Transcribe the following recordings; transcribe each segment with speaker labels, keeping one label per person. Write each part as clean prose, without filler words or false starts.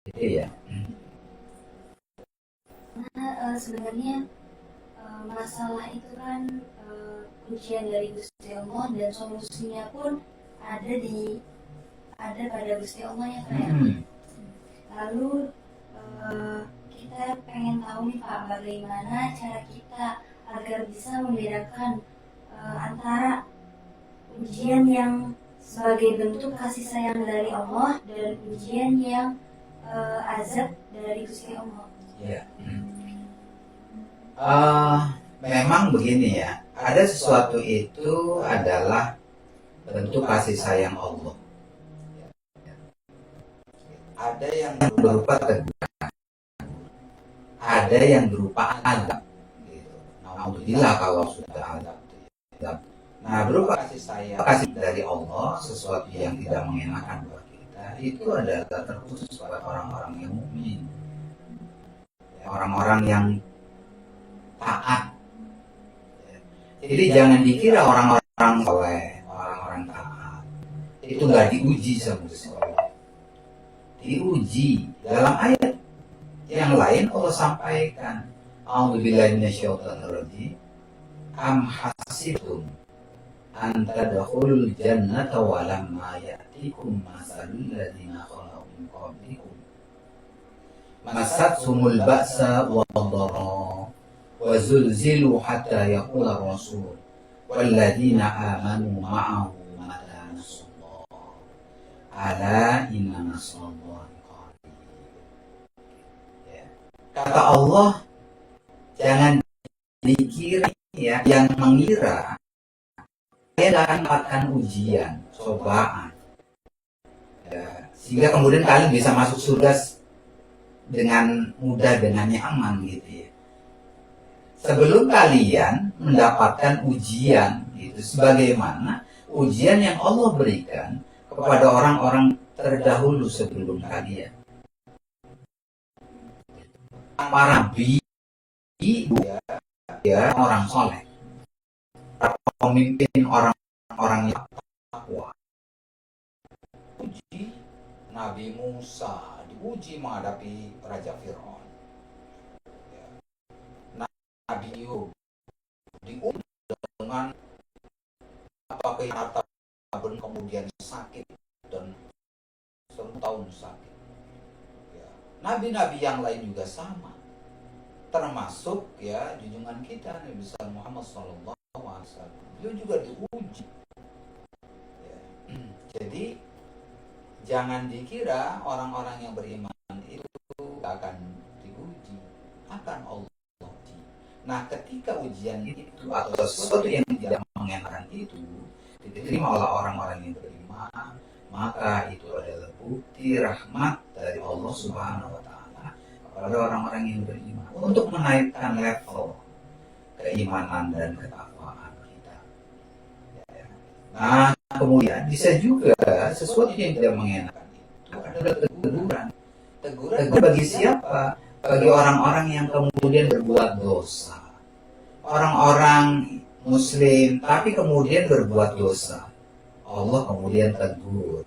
Speaker 1: Iya.
Speaker 2: Karena sebenarnya masalah itu kan ujian dari Gusti Allah dan solusinya pun ada pada Gusti Allah ya Kak. Lalu kita pengen tahu nih Pak, bagaimana cara kita agar bisa membedakan antara ujian yang sebagai bentuk kasih sayang dari Allah dan ujian yang azab dari Gusti Allah.
Speaker 1: Ya. Memang begini ya, ada sesuatu itu adalah bentuk kasih sayang Allah. Ada yang berupa teguran, ada yang berupa azab. Alhamdulillah kalau sudah azab. Nah, berupa kasih dari Allah, sesuatu yang tidak mengenakan buat kita, itu adalah terkhusus buat orang-orang yang mukmin, orang-orang yang taat. Jadi jangan dikira orang-orang soleh, orang-orang taat itu nggak diuji sama Allah. Diuji dalam ayat yang lain Allah sampaikan, A'udzubillahi minasyaitonirrajim, am hasibtum an tadkhulul jannata wa lamma ya'tikum masalul ladzina khalu min qablikum masathumul ba'sa wad-dharra wa zulzilu hatta yaqula rasul walladzina amanu ma'ahu mata nasrullah ala inna nasrullahi qarib. Kata Allah, jangan dikira ya, yang mengira kalian akan mendapatkan ujian, cobaan, ya, sehingga kemudian kalian bisa masuk surga dengan mudah, dengan nyaman gitu ya. Sebelum kalian mendapatkan ujian itu, sebagaimana ujian yang Allah berikan kepada orang-orang terdahulu sebelum kalian, para nabi, ya, orang soleh, pemimpin orang-orang yang takwa. Uji Nabi Musa, diuji menghadapi Raja Fir'aun. Ya. Nabi Ayub diuji dengan kekhawatiran, kemudian sakit dan 1 tahun sakit. Ya. Nabi-nabi yang lain juga sama, termasuk ya junjungan kita Nabi besar Muhammad SAW. Beliau juga diuji ya. Jadi jangan dikira orang-orang yang beriman itu akan diuji, akan Allah uji. Nah, ketika ujian itu atau sesuatu yang tidak mengenakan itu diterima oleh orang-orang yang beriman, maka itu adalah bukti rahmat dari Allah Subhanahu wa Ta'ala kepada orang-orang yang beriman untuk menaikkan level keimanan dan ketakwaan kita. Nah, kemudian bisa juga sesuatu yang tidak mengenakan itu adalah teguran. Teguran bagi siapa? Bagi orang-orang yang kemudian berbuat dosa. Orang-orang Muslim tapi kemudian berbuat dosa. Allah kemudian tegur.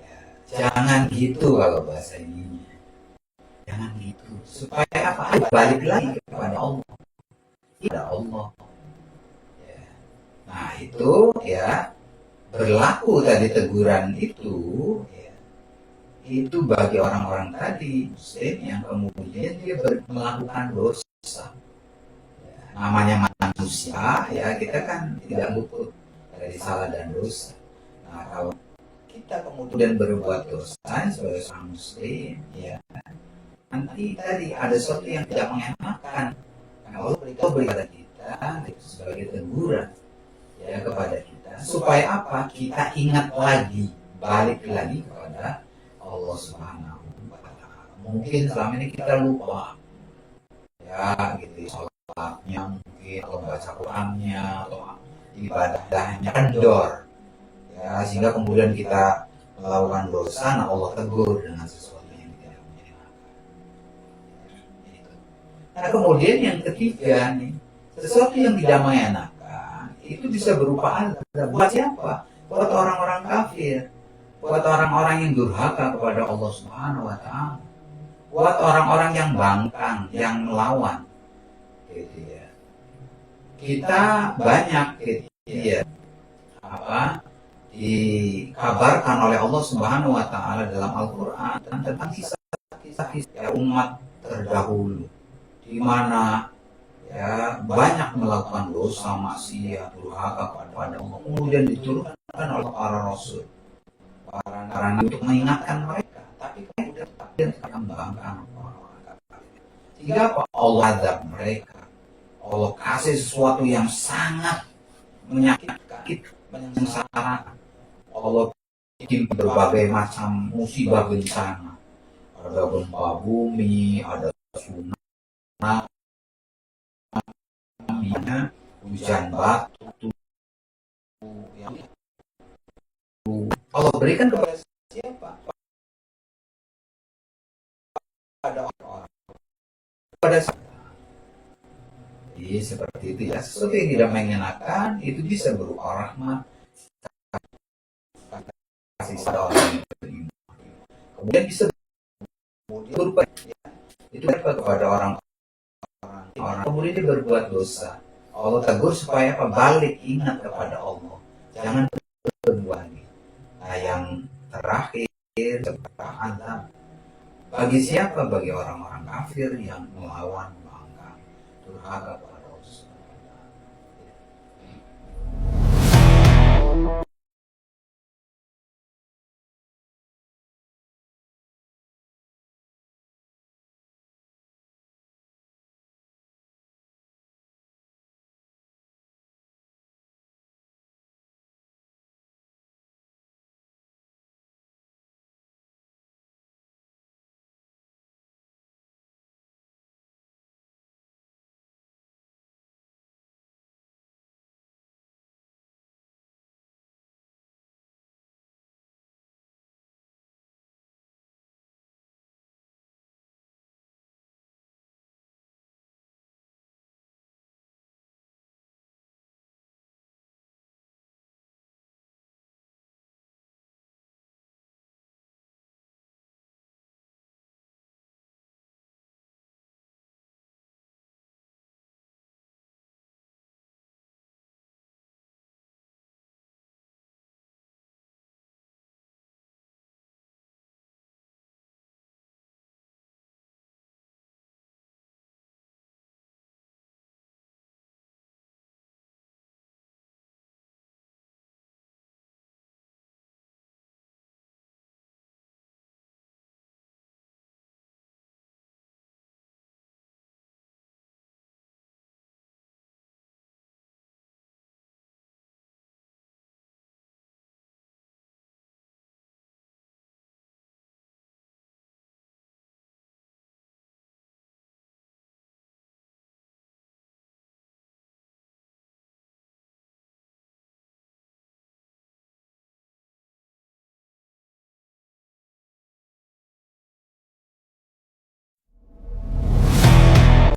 Speaker 1: Ya, jangan gitu kalau bahasa ininya. Jangan gitu. Supaya apa? Balik lagi kepada Allah. Tidak Allah. Ya. Nah itu ya berlaku tadi teguran itu ya, itu bagi orang-orang tadi Muslim yang kemudian dia melakukan dosa. Ya, namanya manusia ya, kita kan tidak luput dari salah dan dosa. Nah kalau kita kemudian berbuat dosa sebagai seorang Muslim ya, nanti tadi ada sesuatu yang tidak mengenakan. Allah berikan kepada kita sebagai teguran ya kepada kita, supaya apa? Kita ingat lagi, balik lagi kepada Allah Subhanahu wa Ta'ala. Mungkin selama ini kita lupa ya gitu, sholatnya mungkin, atau baca Qurannya, atau ibadahnya kendor ya, sehingga kemudian kita melakukan dosa. Nah Allah tegur dengan sesuatu yang tidak menyenangkan. Nah kemudian yang ketiga nih, sesuatu yang tidak mengenakan itu bisa berupa azab. Buat siapa? Buat orang-orang kafir. buat orang-orang yang durhaka kepada Allah Subhanahu wa taala, buat orang-orang yang bangkang, yang melawan. Gitu ya. Kita banyak gitu ya, dikabarkan oleh Allah Subhanahu wa taala dalam Al-Qur'an tentang kisah-kisah ya, umat terdahulu di mana ya banyak melakukan dosa, maksiat, durhaka kepada Allah, kemudian diturunkan oleh para rasul, para nabi untuk mengingatkan mereka, tapi kemudian membangkang orang-orang kafir. Sehingga apa? Allah azab mereka, Allah kasih sesuatu yang sangat menyakitkan, menyengsarakan. Allah bikin berbagai macam musibah bencana, ada gempa bumi, ada tsunami, hujan batu, yang Allah berikan kepada siapa? Pada orang-orang, pada siapa? Jadi seperti itu ya, sesuatu yang tidak mengenakan itu bisa berupa rahmat, kasih pada orang yang beriman. Kemudian bisa berupa itu kepada orang kemudian dia berbuat dosa. Allah tegur supaya apa? Balik, ingat kepada Allah, jangan berbuat lagi. Nah yang terakhir seberapa azab bagi siapa? Bagi orang-orang kafir yang melawan, bangkang, durhaka